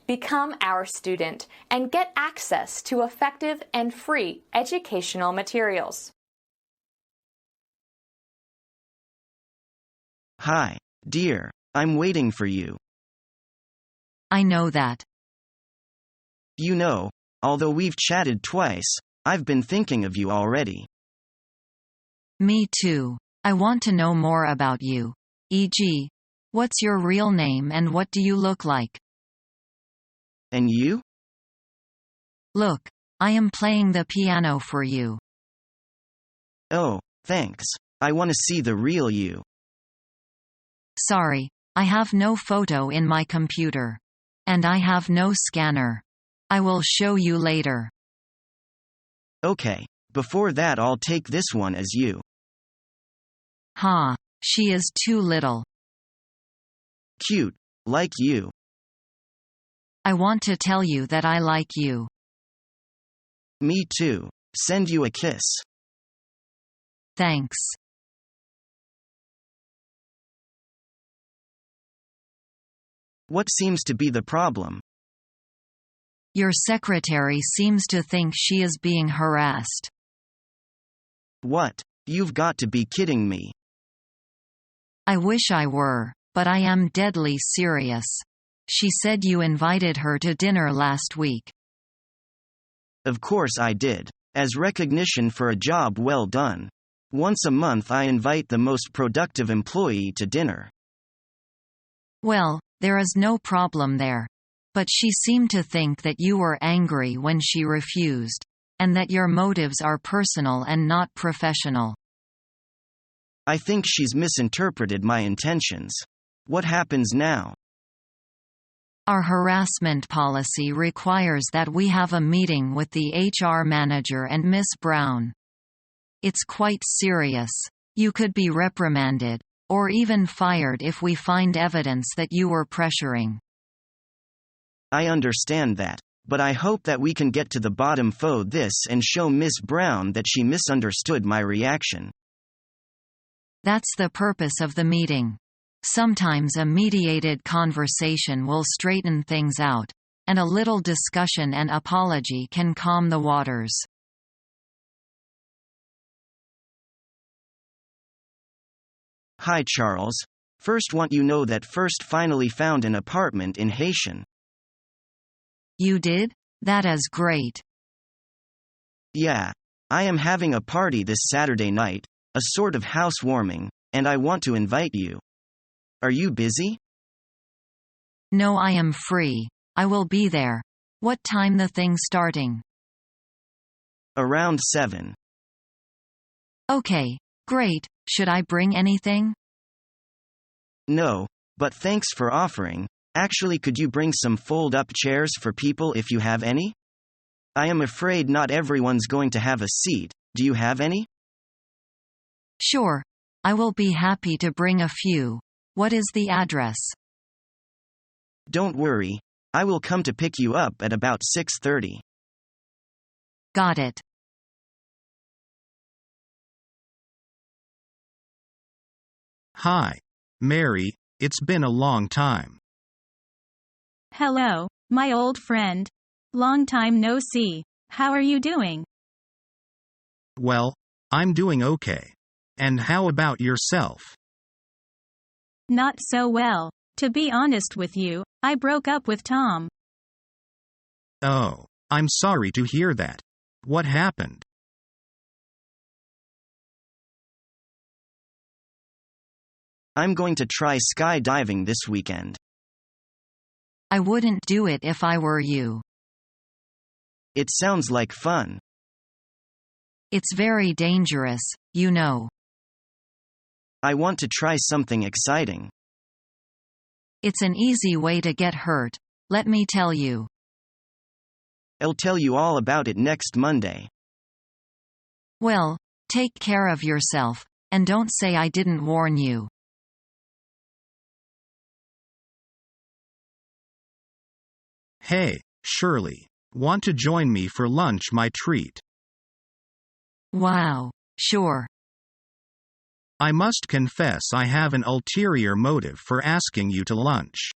Become our student and get access to effective and free educational materials. Hi, dear. I'm waiting for you. I know that. You know, although we've chatted twice, I've been thinking of you already. Me too. I want to know more about you. E.g., what's your real name and what do you look like? And you? Look, I am playing the piano for you. Oh, thanks. I want to see the real you. Sorry, I have no photo in my computer. And I have no scanner. I will show you later. Okay, before that I'll take this one as you. Ha, she is too little. Cute, like you. I want to tell you that I like you. Me too. Send you a kiss. Thanks. What seems to be the problem? Your secretary seems to think she is being harassed. What? You've got to be kidding me. I wish I were, but I am deadly serious. She said you invited her to dinner last week. Of course I did. As recognition for a job well done. Once a month I invite the most productive employee to dinner. Well, there is no problem there. But she seemed to think that you were angry when she refused, and that your motives are personal and not professional. I think she's misinterpreted my intentions. What happens now? Our harassment policy requires that we have a meeting with the HR manager and Miss Brown. It's quite serious. You could be reprimanded, or even fired if we find evidence that you were pressuring. I understand that, but I hope that we can get to the bottom of this and show Miss Brown that she misunderstood my reaction. That's the purpose of the meeting. Sometimes a mediated conversation will straighten things out, and a little discussion and apology can calm the waters. Hi Charles. First want you know that first finally found an apartment in Haitian. You did? That is great. Yeah. I am having a party this Saturday night, a sort of housewarming, and I want to invite you. Are you busy? No, I am free. I will be there. What time the thing starting? Around 7. Okay, great. Should I bring anything? No, but thanks for offering. Actually, could you bring some fold-up chairs for people if you have any? I am afraid not everyone's going to have a seat. Do you have any? Sure. I will be happy to bring a few. What is the address? Don't worry. I will come to pick you up at about 6:30. Got it. Hi, Mary, it's been a long time. Hello, my old friend. Long time no see. How are you doing? Well, I'm doing okay. And how about yourself? Not so well. To be honest with you, I broke up with Tom. Oh, I'm sorry to hear that. What happened? I'm going to try skydiving this weekend. I wouldn't do it if I were you. It sounds like fun. It's very dangerous, you know. I want to try something exciting. It's an easy way to get hurt, let me tell you. I'll tell you all about it next Monday. Well, take care of yourself, and don't say I didn't warn you. Hey, Shirley. Want to join me for lunch? My treat. Wow, sure. I must confess I have an ulterior motive for asking you to lunch.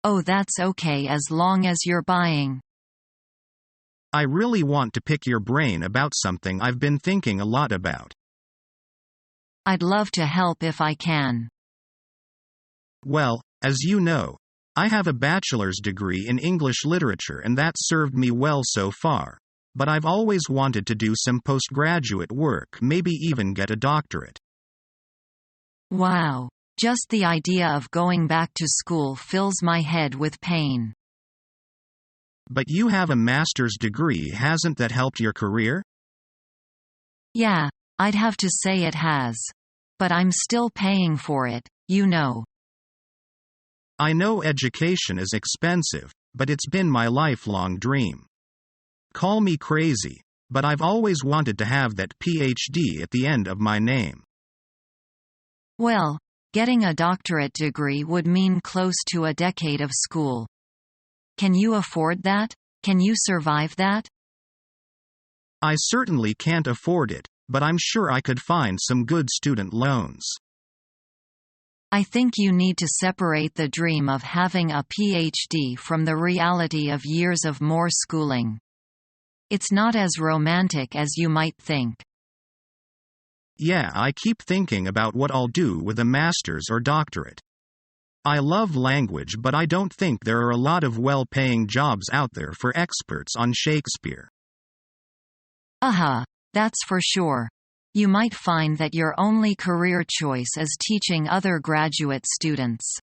Oh, that's okay as long as you're buying. I really want to pick your brain about something I've been thinking a lot about. I'd love to help if I can. Well, as you know, I have a bachelor's degree in English literature and that's served me well so far. But I've always wanted to do some postgraduate work, maybe even get a doctorate. Wow. Just the idea of going back to school fills my head with pain. But you have a master's degree, hasn't that helped your career? Yeah, I'd have to say it has. But I'm still paying for it, you know. I know education is expensive, but it's been my lifelong dream. Call me crazy, but I've always wanted to have that PhD at the end of my name. Well, getting a doctorate degree would mean close to a decade of school. Can you afford that? Can you survive that? I certainly can't afford it, but I'm sure I could find some good student loans. I think you need to separate the dream of having a PhD from the reality of years of more schooling. It's not as romantic as you might think. Yeah, I keep thinking about what I'll do with a master's or doctorate. I love language, but I don't think there are a lot of well-paying jobs out there for experts on Shakespeare. That's for sure. You might find that your only career choice is teaching other graduate students.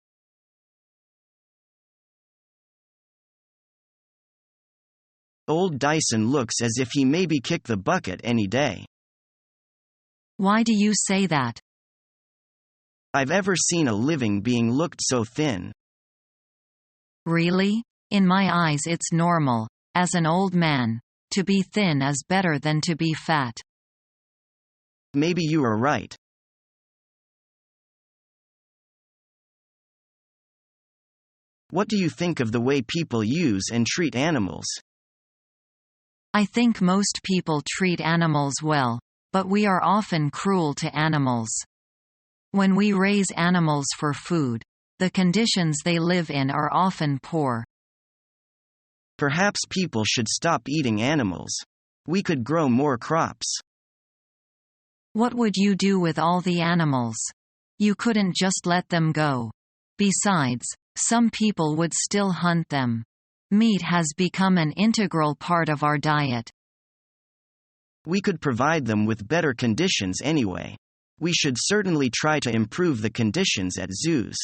Old Dyson looks as if he maybe kick the bucket any day. Why do you say that? I've ever seen a living being looked so thin. Really? In my eyes it's normal, as an old man. To be thin is better than to be fat. Maybe you are right. What do you think of the way people use and treat animals? I think most people treat animals well, but we are often cruel to animals. When we raise animals for food, the conditions they live in are often poor. Perhaps people should stop eating animals. We could grow more crops. What would you do with all the animals? You couldn't just let them go. Besides, some people would still hunt them. Meat has become an integral part of our diet. We could provide them with better conditions anyway. We should certainly try to improve the conditions at zoos.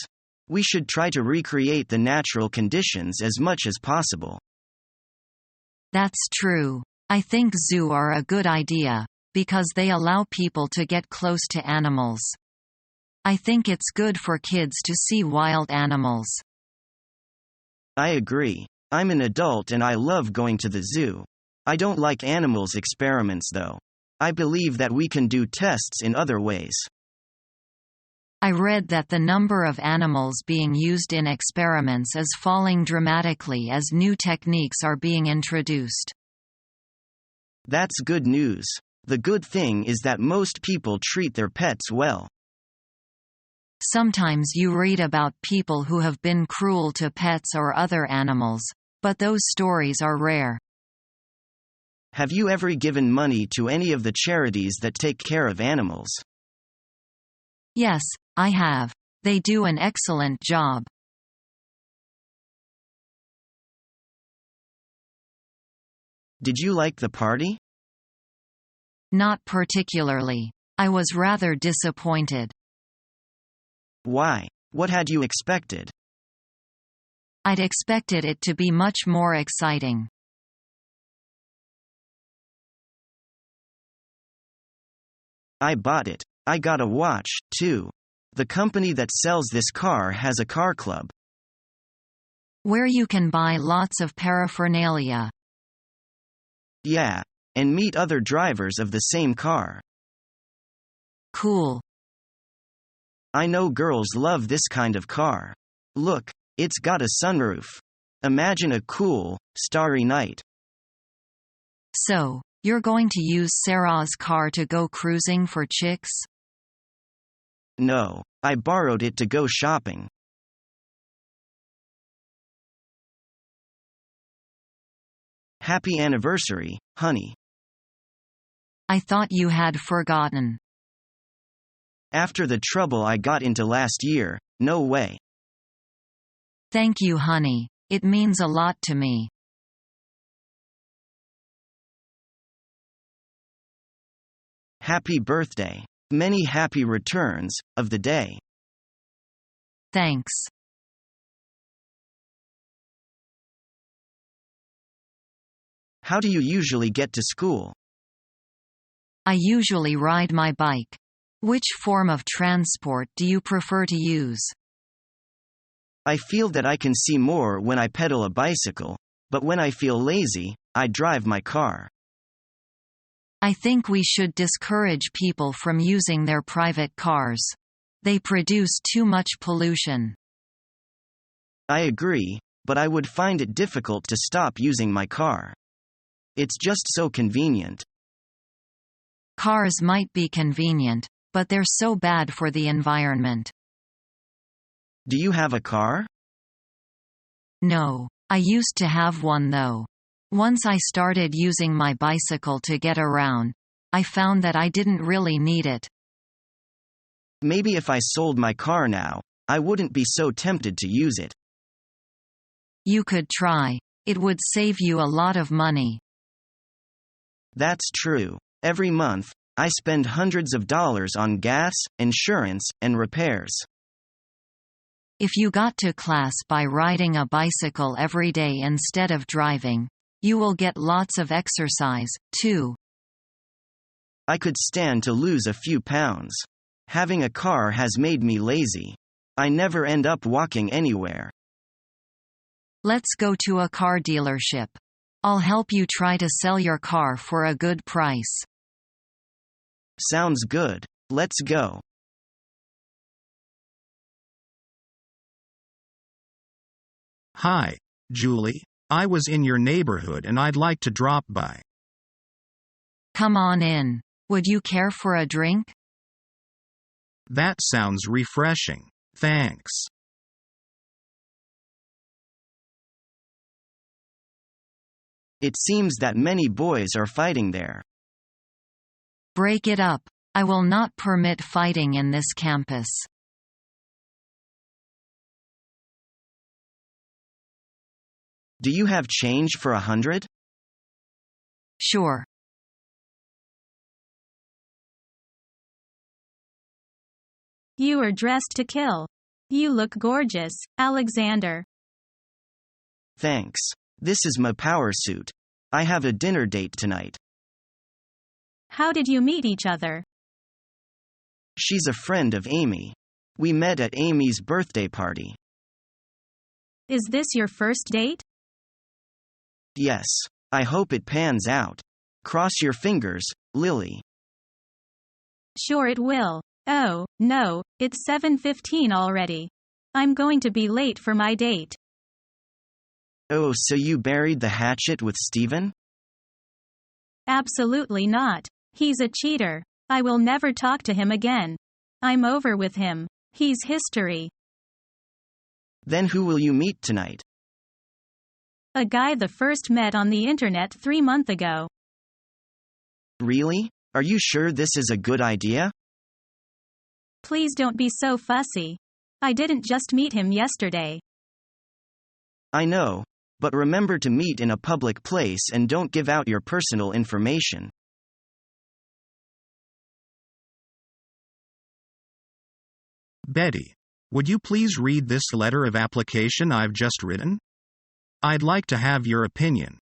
We should try to recreate the natural conditions as much as possible. That's true. I think zoos are a good idea, because they allow people to get close to animals. I think it's good for kids to see wild animals. I agree. I'm an adult and I love going to the zoo. I don't like animals experiments though. I believe that we can do tests in other ways. I read that the number of animals being used in experiments is falling dramatically as new techniques are being introduced. That's good news. The good thing is that most people treat their pets well. Sometimes you read about people who have been cruel to pets or other animals, but those stories are rare. Have you ever given money to any of the charities that take care of animals? Yes, I have. They do an excellent job. Did you like the party? Not particularly. I was rather disappointed. Why? What had you expected? I'd expected it to be much more exciting. I bought it. I got a watch, too. The company that sells this car has a car club. Where you can buy lots of paraphernalia. Yeah. And meet other drivers of the same car. Cool. I know girls love this kind of car. Look, it's got a sunroof. Imagine a cool, starry night. So, you're going to use Sarah's car to go cruising for chicks? No, I borrowed it to go shopping. Happy anniversary, honey. I thought you had forgotten. After the trouble I got into last year, no way. Thank you, honey. It means a lot to me. Happy birthday. Many happy returns of the day. Thanks. How do you usually get to school? I usually ride my bike. Which form of transport do you prefer to use? I feel that I can see more when I pedal a bicycle, but when I feel lazy, I drive my car. I think we should discourage people from using their private cars. They produce too much pollution. I agree, but I would find it difficult to stop using my car. It's just so convenient. Cars might be convenient, but they're so bad for the environment. Do you have a car? No. I used to have one though. Once I started using my bicycle to get around, I found that I didn't really need it. Maybe if I sold my car now, I wouldn't be so tempted to use it. You could try. It would save you a lot of money. That's true. Every month, I spend hundreds of dollars on gas, insurance, and repairs. If you got to class by riding a bicycle every day instead of driving, you will get lots of exercise, too. I could stand to lose a few pounds. Having a car has made me lazy. I never end up walking anywhere. Let's go to a car dealership. I'll help you try to sell your car for a good price. Sounds good. Let's go. Hi, Julie. I was in your neighborhood and I'd like to drop by. Come on in. Would you care for a drink? That sounds refreshing. Thanks. It seems that many boys are fighting there. Break it up. I will not permit fighting in this campus. Do you have change for 100? Sure. You are dressed to kill. You look gorgeous, Alexander. Thanks. This is my power suit. I have a dinner date tonight. How did you meet each other? She's a friend of Amy. We met at Amy's birthday party. Is this your first date? Yes. I hope it pans out. Cross your fingers, Lily. Sure it will. Oh, no, it's 7:15 already. I'm going to be late for my date. Oh, so you buried the hatchet with Stephen? Absolutely not. He's a cheater. I will never talk to him again. I'm over with him. He's history. Then who will you meet tonight? A guy the first met on the internet 3 months ago. Really? Are you sure this is a good idea? Please don't be so fussy. I didn't just meet him yesterday. I know, but remember to meet in a public place and don't give out your personal information. Betty, would you please read this letter of application I've just written? I'd like to have your opinion.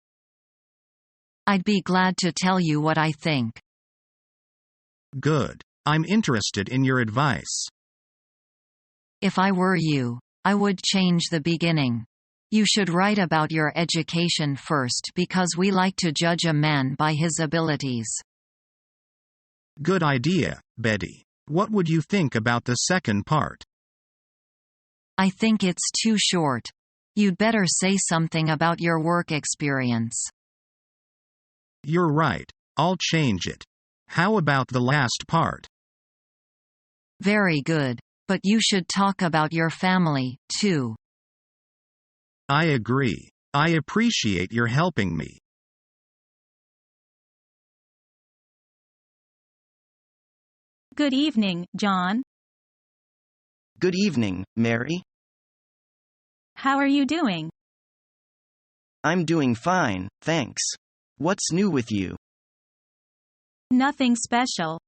I'd be glad to tell you what I think. Good. I'm interested in your advice. If I were you, I would change the beginning. You should write about your education first because we like to judge a man by his abilities. Good idea, Betty. What would you think about the second part? I think it's too short. You'd better say something about your work experience. You're right. I'll change it. How about the last part? Very good. But you should talk about your family, too. I agree. I appreciate your helping me. Good evening, John. Good evening, Mary. How are you doing? I'm doing fine, thanks. What's new with you? Nothing special.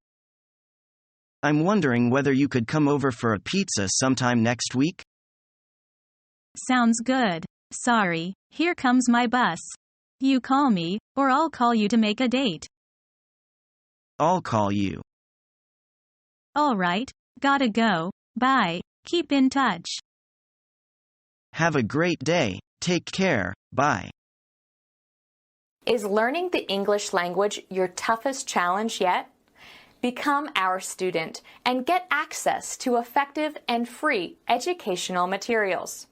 I'm wondering whether you could come over for a pizza sometime next week? Sounds good. Sorry, here comes my bus. You call me, or I'll call you to make a date. I'll call you. All right, gotta go. Bye. Keep in touch. Have a great day. Take care. Bye. Is learning the English language your toughest challenge yet? Become our student and get access to effective and free educational materials.